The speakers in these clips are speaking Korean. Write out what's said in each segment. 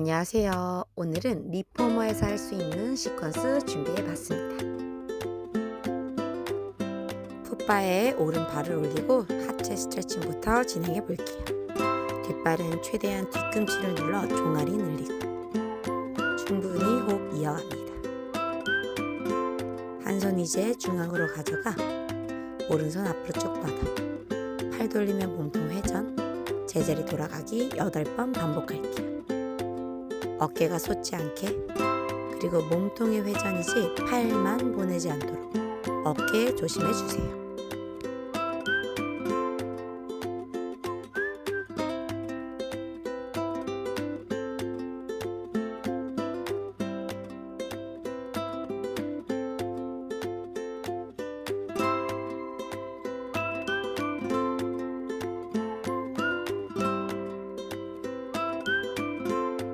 안녕하세요. 오늘은 리포머에서 할 수 있는 시퀀스 준비해 봤습니다. 풋바에 오른발을 올리고 하체 스트레칭부터 진행해 볼게요. 뒷발은 최대한 뒤꿈치를 눌러 종아리 늘리고 충분히 호흡 이어갑니다. 한 손 이제 중앙으로 가져가 오른손 앞으로 쭉 뻗어 팔 돌리며 몸통 회전, 제자리 돌아가기 8번 반복할게요. 어깨가 솟지 않게, 그리고 몸통의 회전이지 팔만 보내지 않도록 어깨 조심해 주세요.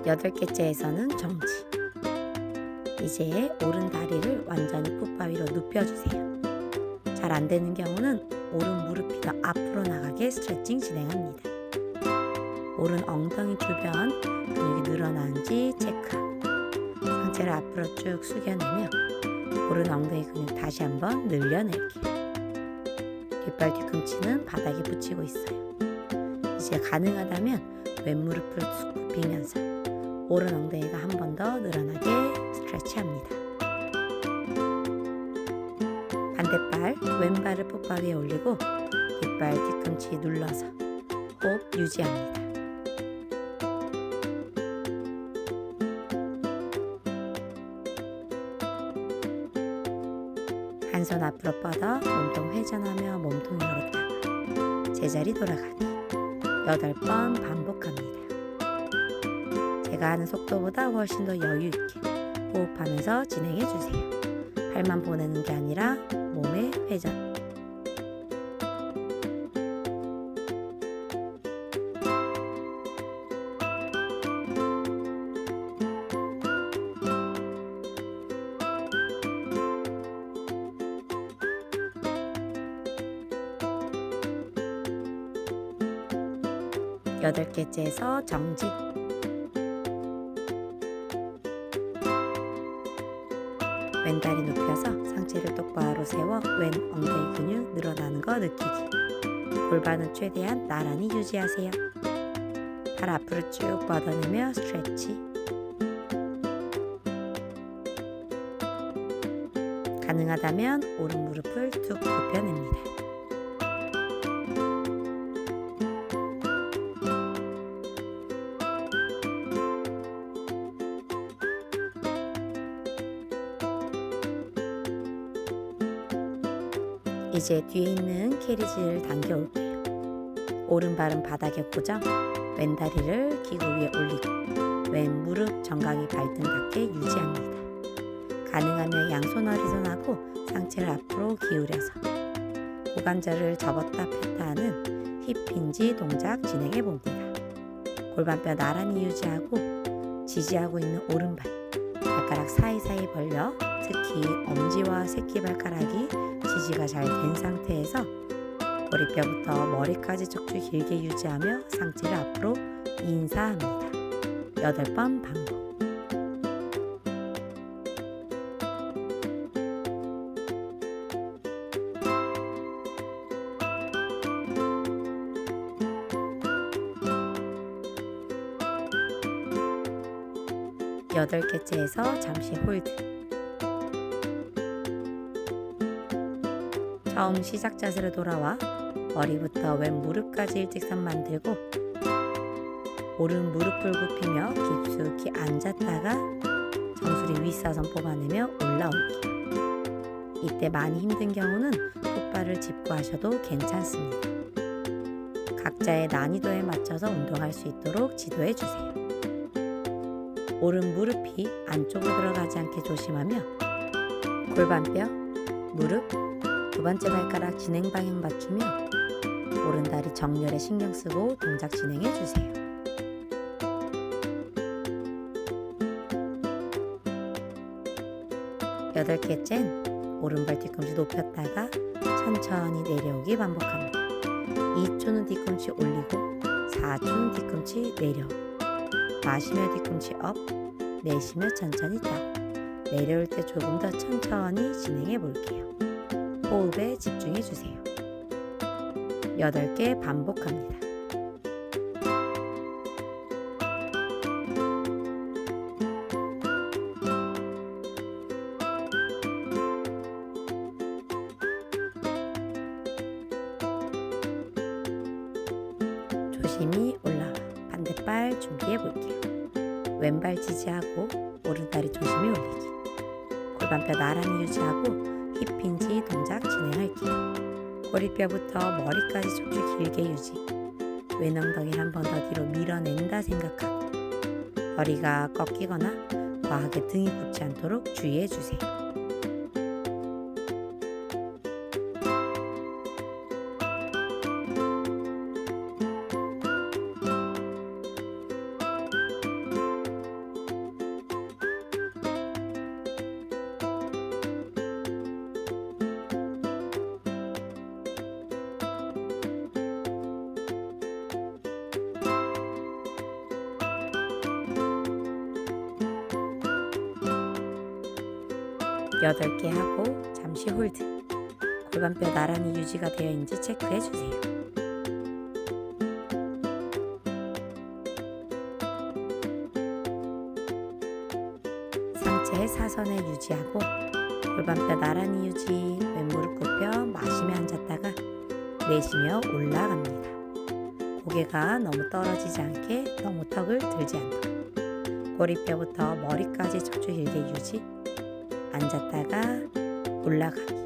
여덟 개째에서는 정지. 이제 오른 다리를 완전히 풋바 위로 눕혀주세요. 잘 안되는 경우는 오른 무릎이 더 앞으로 나가게 스트레칭 진행합니다. 오른 엉덩이 주변 근육이 늘어나는지 체크하고 상체를 앞으로 쭉 숙여내며 오른 엉덩이 근육 다시 한번 늘려낼게요. 뒷발 뒤꿈치는 바닥에 붙이고 있어요. 이제 가능하다면 왼무릎을 툭 굽히면서 오른 엉덩이가 한 번 더 늘어나게 스트레치합니다. 반대발 왼발을 풋바 위에 올리고 뒷발 뒤꿈치 눌러서 호흡 유지합니다. 한 손 앞으로 뻗어 몸통 회전하며 몸통 열었다가 제자리 돌아가기 8번 반복합니다. 제가 하는 속도보다 훨씬 더 여유있게 호흡하면서 진행해주세요. 팔만 보내는 게 아니라 몸의 회전. 여덟 개째에서 정지. 왼다리 눕혀서 상체를 똑바로 세워 왼 엉덩이 근육 늘어나는 거 느끼기. 골반은 최대한 나란히 유지하세요. 팔 앞으로 쭉 뻗어내며 스트레치. 가능하다면 오른 무릎을 툭 굽혀냅니다. 이제 뒤에 있는 캐리지를 당겨 올게요. 오른발은 바닥에 고정, 왼다리를 기구 위에 올리고 왼 무릎 정강이 발등 닿게 유지합니다. 가능하면 양손 어리손하고 상체를 앞으로 기울여서 고관절을 접었다 폈다 하는 힙힌지 동작 진행해 봅니다. 골반뼈 나란히 유지하고 지지하고 있는 오른발, 발가락 사이사이 벌려 특히 엄지와 새끼발가락이 지지가 잘 된 상태에서 머리뼈부터 머리까지 척추 길게 유지하며 상체를 앞으로 인사합니다. 8번 반복. 여덟 개째에서 잠시 홀드. 처음 시작 자세로 돌아와 머리부터 왼 무릎까지 일직선 만들고 오른 무릎을 굽히며 깊숙이 앉았다가 정수리 윗사선 뽑아내며 올라올게요. 이때 많이 힘든 경우는 풋바를 짚고 하셔도 괜찮습니다. 각자의 난이도에 맞춰서 운동할 수 있도록 지도해 주세요. 오른 무릎이 안쪽으로 들어가지 않게 조심하며 골반뼈, 무릎, 두 번째 발가락 진행 방향 맞추며 오른다리 정렬에 신경 쓰고 동작 진행해 주세요. 여덟 개째는 오른발 뒤꿈치 높였다가 천천히 내려오기 반복합니다. 2초는 뒤꿈치 올리고 4초는 뒤꿈치 내려오고 마시며 뒤꿈치 업, 내쉬며 천천히 다운. 내려올 때 조금 더 천천히 진행해 볼게요. 호흡에 집중해 주세요. 8개 반복합니다. 조심히 올라와 반대발 준비해 볼게요. 왼발 지지하고 오른다리 조심히 올리기. 골반뼈 나란히 유지하고 힙힌지 동작 진행할게요. 꼬리뼈부터 머리까지 척추 길게 유지. 왼 엉덩이 한 번 더 뒤로 밀어낸다 생각하고 허리가 꺾이거나 과하게 등이 굽지 않도록 주의해 주세요. 여덟 개 하고 잠시 홀드. 골반뼈 나란히 유지가 되어 있는지 체크해 주세요. 상체 사선에 유지하고 골반뼈 나란히 유지. 왼무릎 굽혀 마시며 앉았다가 내쉬며 올라갑니다. 고개가 너무 떨어지지 않게 너무 턱을 들지 않도록 꼬리뼈부터 머리까지 척추 길게 유지. 앉았다가 올라가기.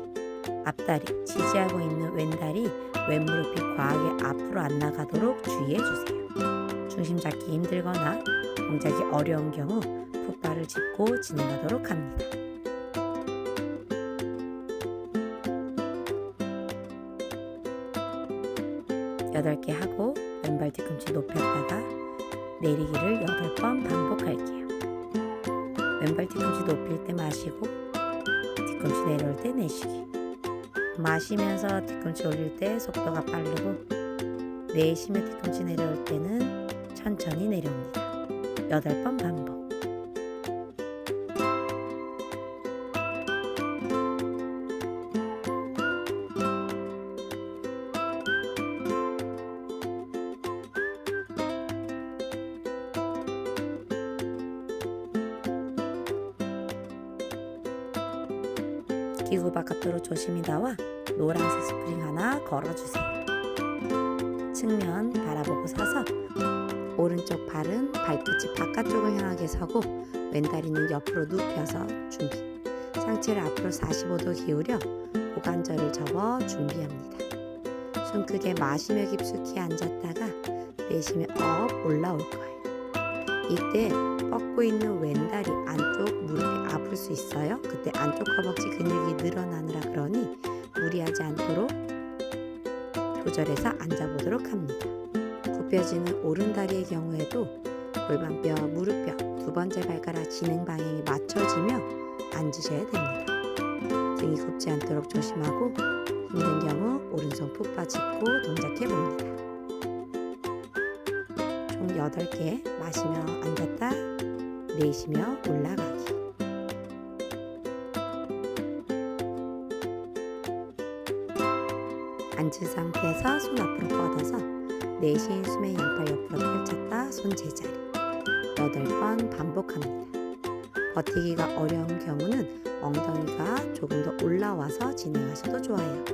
앞다리 지지하고 있는 왼다리 왼무릎이 과하게 앞으로 안 나가도록 주의해 주세요. 중심 잡기 힘들거나 동작이 어려운 경우 풋발을 짚고 진행하도록 합니다. 여덟 개 하고 왼발 뒤꿈치 높였다가 내리기를 8번 반복할게요. 왼발 뒤꿈치 높일 때 마시고 뒤꿈치 내려올 때 내쉬기. 마시면서 뒤꿈치 올릴 때 속도가 빠르고 내쉬며 뒤꿈치 내려올 때는 천천히 내려옵니다. 8번 반복. 기구 바깥으로 조심히 나와 노란색 스프링 하나 걸어주세요. 측면 바라보고 서서 오른쪽 발은 발끝이 바깥쪽을 향하게 서고 왼다리는 옆으로 눕혀서 준비. 상체를 앞으로 45도 기울여 고관절을 접어 준비합니다. 숨 크게 마시며 깊숙이 앉았다가 내쉬며 업 올라올 거예요. 이때 뻗고 있는 왼다리 안쪽 무릎이 아플 수 있어요. 그때 안쪽 허벅지 근육이 늘어나느라 그러니 무리하지 않도록 조절해서 앉아보도록 합니다. 굽혀지는 오른다리의 경우에도 골반뼈, 무릎뼈, 두 번째 발가락 진행 방향이 맞춰지며 앉으셔야 됩니다. 등이 굽지 않도록 조심하고 힘든 경우 오른손 풋바 짚고 동작해 봅니다. 총 8개 마시며 앉았다 내쉬며 올라가기. 앉은 상태에서 손 앞으로 뻗어서 내쉬인 숨에 양팔 옆으로 펼쳤다 손 제자리. 8번 반복합니다. 버티기가 어려운 경우는 엉덩이가 조금 더 올라와서 진행하셔도 좋아요.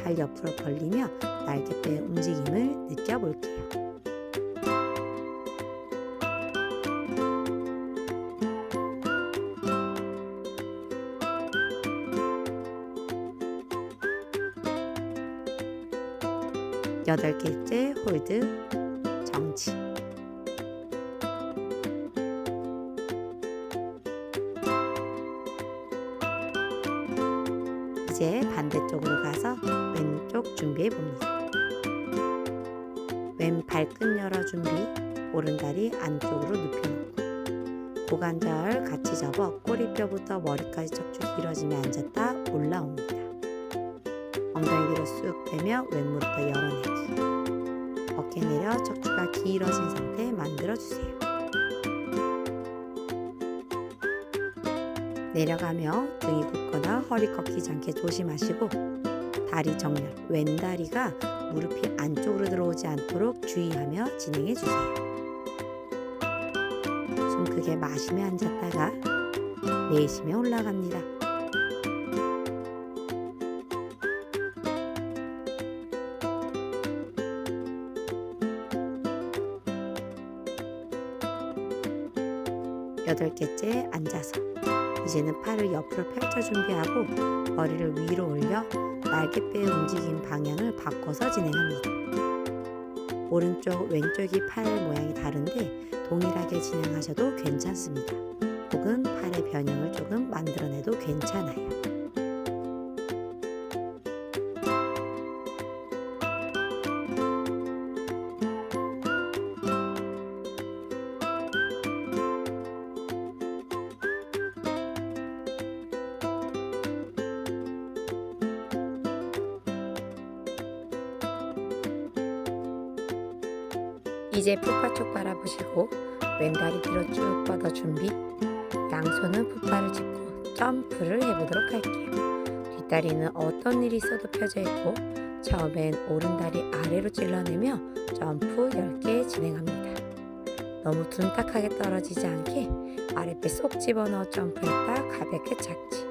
발 옆으로 벌리며 날개뼈의 움직임을 느껴볼게요. 여덟 개째 홀드 정지. 이제 반대쪽으로 가서 왼쪽 준비해 봅니다. 왼 발끝 열어 준비. 오른다리 안쪽으로 눕혀놓고 고관절 같이 접어 꼬리뼈부터 머리까지 척추 길어지며 앉았다 올라옵니다. 엉덩이 뒤로 쑥 빼며 왼무릎 더 열어내기. 어깨 내려 척추가 길어진 상태 만들어주세요. 내려가며 등이 굽거나 허리 꺾이지 않게 조심하시고 다리 정렬, 왼다리가 무릎이 안쪽으로 들어오지 않도록 주의하며 진행해 주세요. 숨 크게 마시며 앉았다가 내쉬며 올라갑니다. 여덟 개째 앉아서 이제는 팔을 옆으로 펼쳐 준비하고 머리를 위로 올려 날개뼈의 움직임 방향을 바꿔서 진행합니다. 오른쪽, 왼쪽이 팔 모양이 다른데 동일하게 진행하셔도 괜찮습니다. 혹은 팔의 변형을 조금 만들어내도 괜찮아요. 이제 풋바 쪽 바라보시고 왼다리 뒤로 쭉 뻗어 준비. 양손은 풋바를 짚고 점프를 해보도록 할게요. 뒷다리는 어떤 일이 있어도 펴져 있고 처음엔 오른다리 아래로 찔러내며 점프 10개 진행합니다. 너무 둔탁하게 떨어지지 않게 아랫배 쏙 집어넣어 점프했다 가볍게 착지.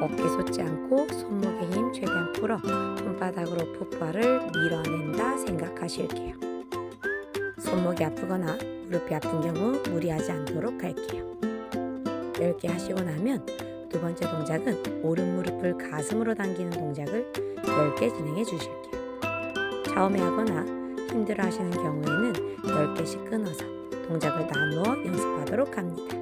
어깨 솟지 않고 손목의 힘 최대한 풀어 손바닥으로 풋바를 밀어낸다 생각하실게요. 손목이 아프거나 무릎이 아픈 경우 무리하지 않도록 할게요. 10개 하시고 나면 두 번째 동작은 오른 무릎을 가슴으로 당기는 동작을 10개 진행해 주실게요. 처음에 하거나 힘들어 하시는 경우에는 10개씩 끊어서 동작을 나누어 연습하도록 합니다.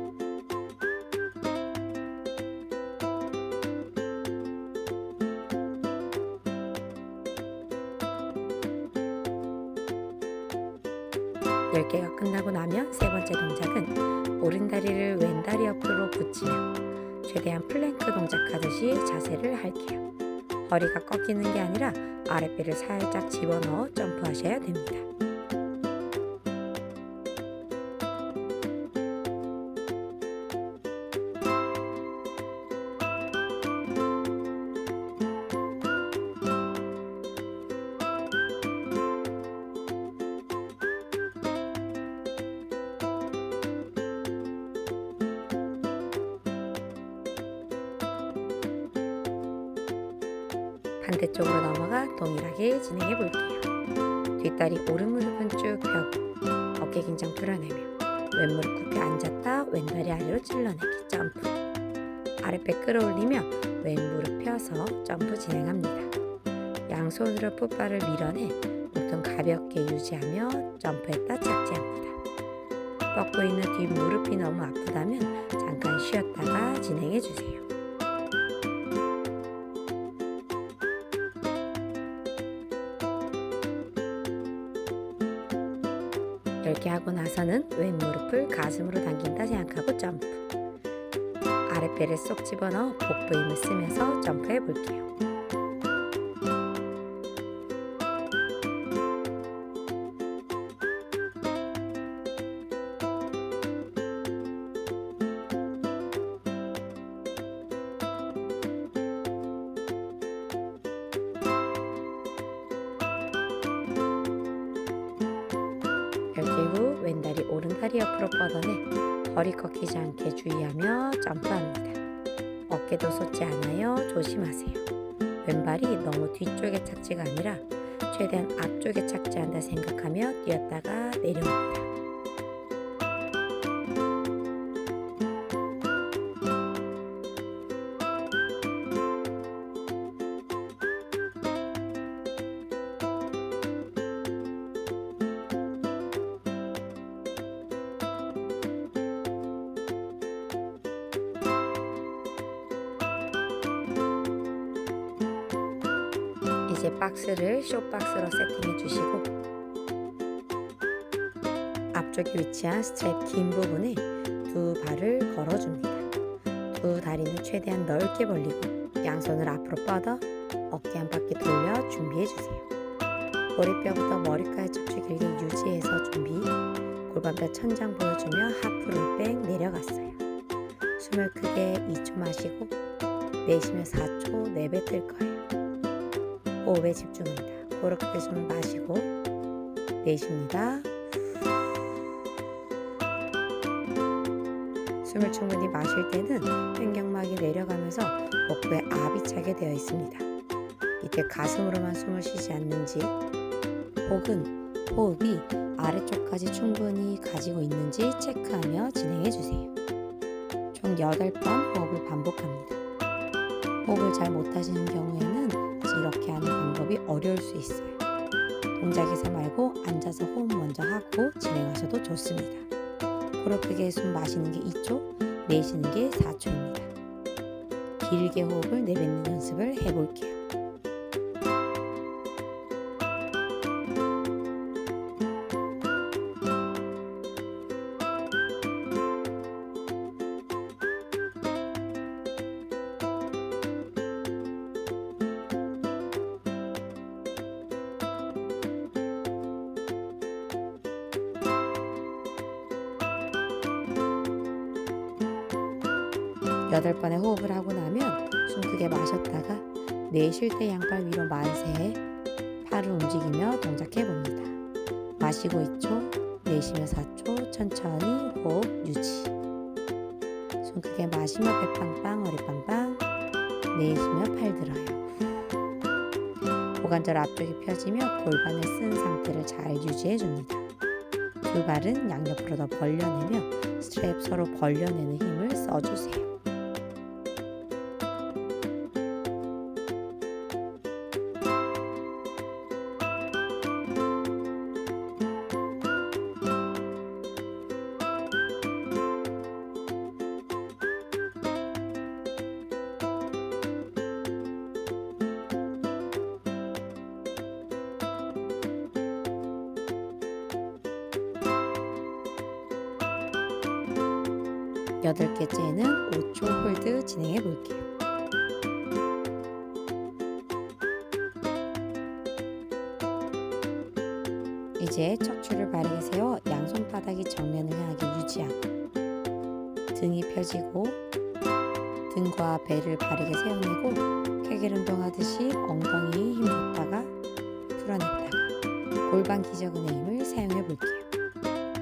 열 개가 끝나고 나면 세 번째 동작은 오른다리를 왼다리 옆으로 붙이며 최대한 플랭크 동작하듯이 자세를 할게요. 허리가 꺾이는 게 아니라 아랫배를 살짝 집어넣어 점프하셔야 됩니다. 반대쪽으로 넘어가 동일하게 진행해 볼게요. 뒷다리 오른 무릎은 쭉 펴고 어깨 긴장 풀어내며 왼무릎 굽혀 앉았다 왼다리 아래로 찔러내기 점프. 아랫배 끌어올리며 왼무릎 펴서 점프 진행합니다. 양손으로 풋바를 밀어내 몸통 가볍게 유지하며 점프했다 착지합니다. 뻗고 있는 뒷무릎이 너무 아프다면 잠깐 쉬었다가 진행해 주세요. 이렇게 하고 나서는 왼무릎을 가슴으로 당긴다 생각하고 점프. 아랫배를 쏙 집어넣어 복부 힘을 쓰면서 점프해 볼게요. 열 개 후 왼다리 오른다리 옆으로 뻗어내 허리 꺾이지 않게 주의하며 점프합니다. 어깨도 솟지 않아요. 조심하세요. 왼발이 너무 뒤쪽에 착지가 아니라 최대한 앞쪽에 착지한다 생각하며 뛰었다가 내려옵니다. 이제 박스를 쇼박스로 세팅해 주시고 앞쪽에 위치한 스트랩 긴 부분에 두 발을 걸어줍니다. 두 다리는 최대한 넓게 벌리고 양손을 앞으로 뻗어 어깨 한 바퀴 돌려 준비해 주세요. 머리뼈부터 머리카락 척추 길게 유지해서 준비. 골반뼈 천장 보여주며 하프 롤백 내려갔어요. 숨을 크게 2초 마시고 내쉬며 4초 내뱉을 거예요. 호흡에 집중합니다. 그렇게 숨을 마시고 내쉽니다. 숨을 충분히 마실 때는 횡격막이 내려가면서 복부에 압이 차게 되어 있습니다. 이때 가슴으로만 숨을 쉬지 않는지 혹은 호흡이 아래쪽까지 충분히 가지고 있는지 체크하며 진행해 주세요. 총 8번 호흡을 반복합니다. 호흡을 잘 못하시는 경우에는 이렇게 하는 방법이 어려울 수 있어요. 동작에서 말고 앉아서 호흡 먼저 하고 진행하셔도 좋습니다. 코로 크게 숨 마시는 게 2초, 내쉬는 게 4초입니다. 길게 호흡을 내뱉는 연습을 해볼게요. 여덟 번의 호흡을 하고 나면 숨 크게 마셨다가 내쉴 때 양발 위로 만세, 팔을 움직이며 동작해 봅니다. 마시고 2초, 내쉬며 4초, 천천히 호흡 유지. 숨 크게 마시며 배 빵빵, 허리 빵빵, 내쉬며 팔 들어요. 고관절 앞쪽이 펴지며 골반을 쓴 상태를 잘 유지해 줍니다. 두 발은 양옆으로 더 벌려내며 스트랩 서로 벌려내는 힘을 써주세요. 여덟 개째는 5초 홀드 진행해 볼게요. 이제 척추를 바르게 세워 양손바닥이 정면을 향하게 유지하고 등이 펴지고 등과 배를 바르게 세워내고 케겔 운동하듯이 엉덩이에 힘 줬다가 풀어냈다가 골반 기저근의 힘을 사용해 볼게요.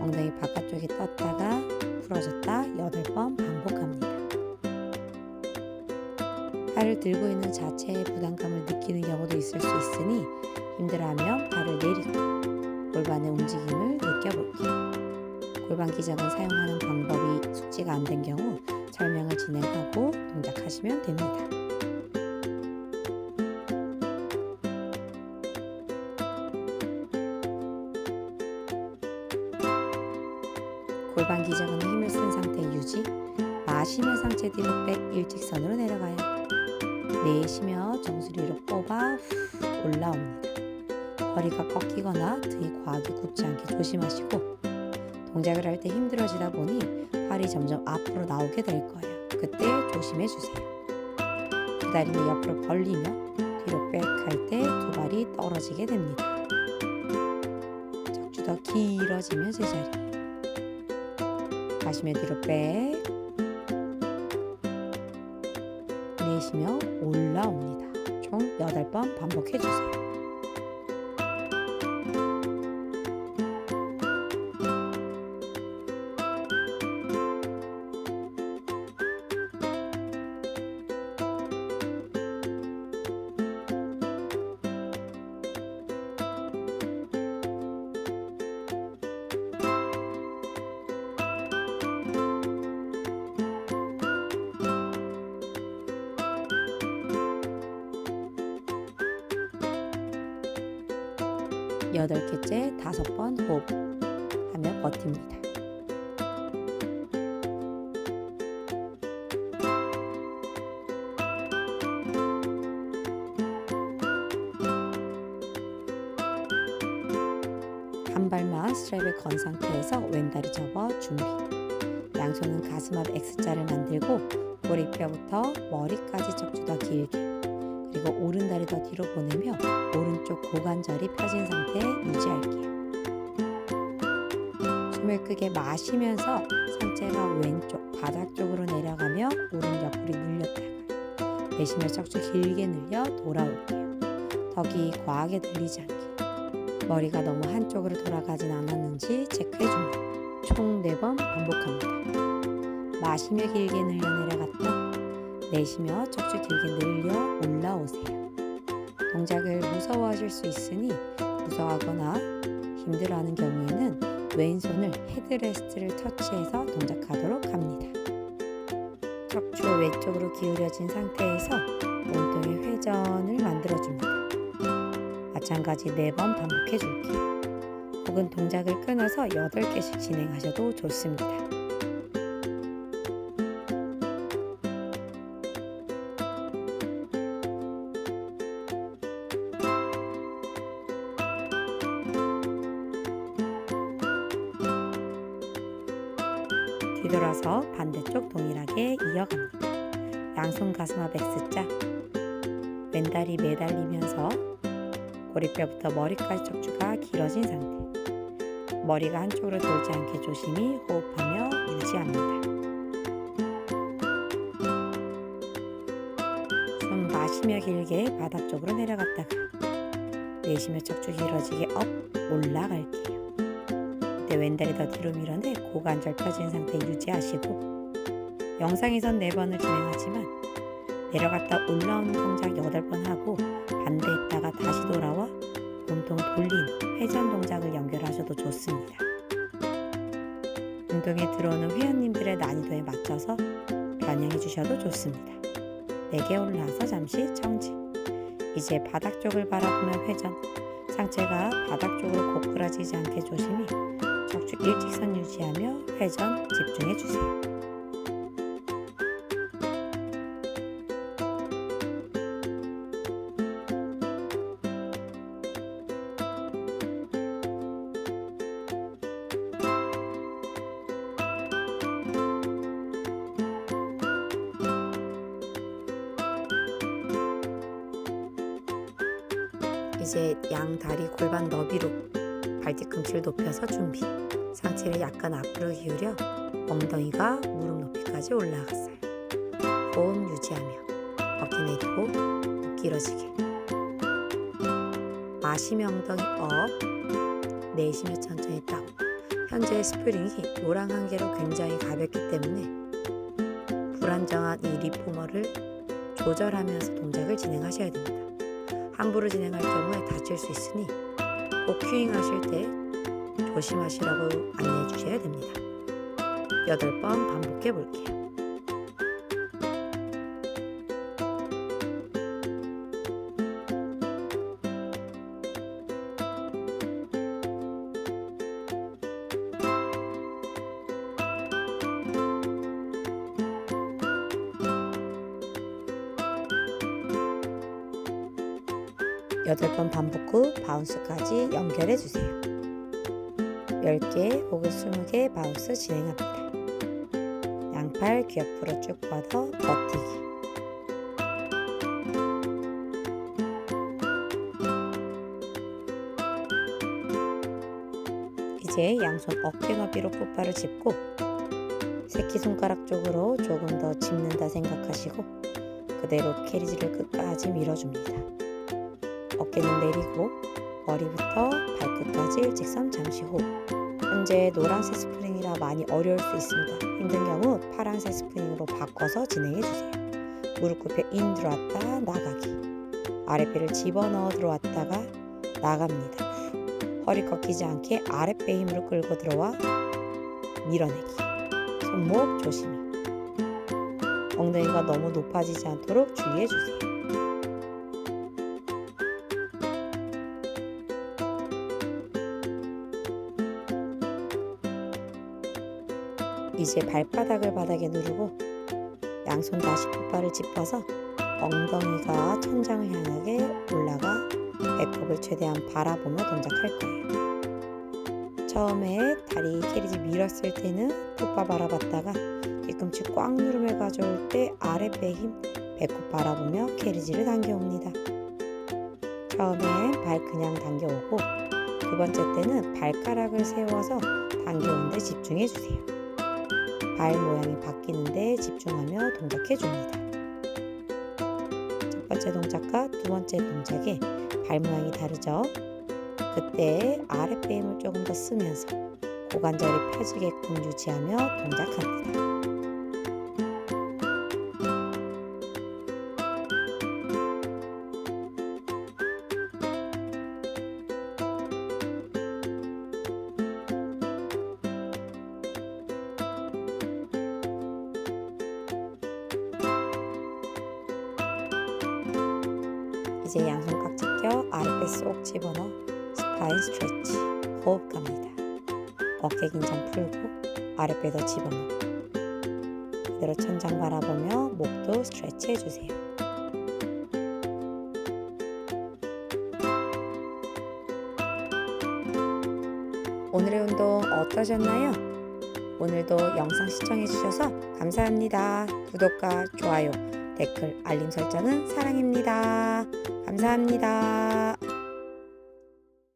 엉덩이 바깥쪽에 떴다가 풀어줬다 8번 반복합니다. 팔을 들고 있는 자체의 부담감을 느끼는 경우도 있을 수 있으니 힘들어하면 발을 내리고 골반의 움직임을 느껴볼게요. 골반 기저근 사용하는 방법이 숙지가 안 된 경우 설명을 진행하고 동작하시면 됩니다. 골반 기저근에 힘을 쓴 상태 유지. 마시며 상체 뒤로 백 일직선으로 내려가요. 내쉬며 정수리로 뽑아 후 올라옵니다. 허리가 꺾이거나 등이 과하게 굽지 않게 조심하시고 동작을 할 때 힘들어지다 보니 팔이 점점 앞으로 나오게 될 거예요. 그때 조심해 주세요. 두 다리는 옆으로 벌리며 뒤로 백 할 때 두 발이 떨어지게 됩니다. 척추 더 길어지며 제자리. 마시며 뒤로 백, 내쉬며 올라옵니다. 총 8번 반복해주세요. 여덟 개째 5번 호흡하며 버팁니다. 한 발만 스트랩에 건 상태에서 왼다리 접어 준비. 양손은 가슴 앞 X자를 만들고 꼬리뼈부터 머리까지 척추 더 길게, 그리고 오른다리 더 뒤로 보내며 오른쪽 고관절이 펴진 상태에 유지할게요. 숨을 크게 마시면서 상체가 왼쪽 바닥 쪽으로 내려가며 오른 옆구리 늘렸다가 내쉬며 척추 길게 늘려 돌아올게요. 턱이 과하게 들리지 않게 머리가 너무 한쪽으로 돌아가진 않았는지 체크해줍니다. 총 4번 반복합니다. 마시며 길게 늘려 내려갔다 내쉬며 척추 길게 늘려 올라오세요. 동작을 무서워하실 수 있으니 무서워하거나 힘들어하는 경우에는 왼손을 헤드레스트를 터치해서 동작하도록 합니다. 척추 외쪽으로 기울여진 상태에서 몸통의 회전을 만들어줍니다. 마찬가지 4번 반복해줄게요. 혹은 동작을 끊어서 8개씩 진행하셔도 좋습니다. 뒤돌아서 반대쪽 동일하게 이어갑니다. 양손 가슴 앞 X자, 왼다리 매달리면서 고리뼈부터 머리까지 척추가 길어진 상태. 머리가 한쪽으로 돌지 않게 조심히 호흡하며 유지합니다. 숨 마시며 길게 바닥 쪽으로 내려갔다가 내쉬며 척추 길어지게 업 올라갈게요. 이때 왼다리 더 뒤로 밀어내 고관절 펴진 상태 유지하시고 영상에선 4번을 진행하지만 내려갔다 올라오는 동작 8번 하고 반대했다가 다시 돌아와 몸통 돌리는 회전 동작을 연결하셔도 좋습니다. 운동에 들어오는 회원님들의 난이도에 맞춰서 변형해 주셔도 좋습니다. 4개 올라와서 잠시 정지. 이제 바닥 쪽을 바라보며 회전. 상체가 바닥 쪽으로 고꾸라지지 않게 조심히 척추 일직선 유지하며 회전 집중해 주세요. 이제 양 다리 골반 너비로 발뒤꿈치를 높여서 준비. 상체를 약간 앞으로 기울여 엉덩이가 무릎 높이까지 올라갔어요. 호흡 유지하며 어깨 내리고 목 길어지게. 마시며 엉덩이 업, 내쉬며 천천히 다운. 현재 스프링이 노랑 한 개로 굉장히 가볍기 때문에 불안정한 이 리포머를 조절하면서 동작을 진행하셔야 됩니다. 함부로 진행할 경우에 다칠 수 있으니 꼭 큐잉하실 때 조심하시라고 안내해 주셔야 됩니다. 8번 반복해 볼게요. 여덟 번 반복 후 바운스까지 연결해 주세요. 10개 혹은 20개 바운스 진행합니다. 양팔 귀 옆으로 쭉 뻗어 버티기. 이제 양손 어깨 너비로 풋발을 짚고 새끼손가락 쪽으로 조금 더 짚는다 생각하시고 그대로 캐리지를 끝까지 밀어줍니다. 어깨는 내리고 머리부터 발끝까지 일직선 잠시 호흡. 현재 노란색 스프링이라 많이 어려울 수 있습니다. 힘든 경우 파란색 스프링으로 바꿔서 진행해주세요. 무릎 굽혀 인 들어왔다 나가기. 아랫배를 집어넣어 들어왔다가 나갑니다. 허리 꺾이지 않게 아랫배 힘으로 끌고 들어와 밀어내기. 손목 조심히. 엉덩이가 너무 높아지지 않도록 주의해주세요. 이제 발바닥을 바닥에 누르고 양손 다시 풋발을 짚어서 엉덩이가 천장을 향하게 올라가 배꼽을 최대한 바라보며 동작할 거예요. 처음에 다리 캐리지 밀었을 때는 풋발 바라봤다가 뒤꿈치 꽉 누르며 가져올 때 아랫배 힘 배꼽 바라보며 캐리지를 당겨옵니다. 처음엔 발 그냥 당겨오고 두 번째 때는 발가락을 세워서 당겨오는데 집중해주세요. 발 모양이 바뀌는데 집중하며 동작해 줍니다. 첫 번째 동작과 두 번째 동작의 발 모양이 다르죠? 그때 아랫배 힘을 조금 더 쓰면서 고관절이 펴지게끔 유지하며 동작합니다. 이제 양손 깍지 껴 아랫배 쏙 집어넣어 스파인 스트레치, 호흡 갑니다. 어깨 긴장 풀고 아랫배도 집어넣어 그대로 천장 바라보며 목도 스트레치 해주세요. 오늘의 운동 어떠셨나요? 오늘도 영상 시청해주셔서 감사합니다. 구독과 좋아요, 댓글, 알림 설정은 사랑입니다. 감사합니다.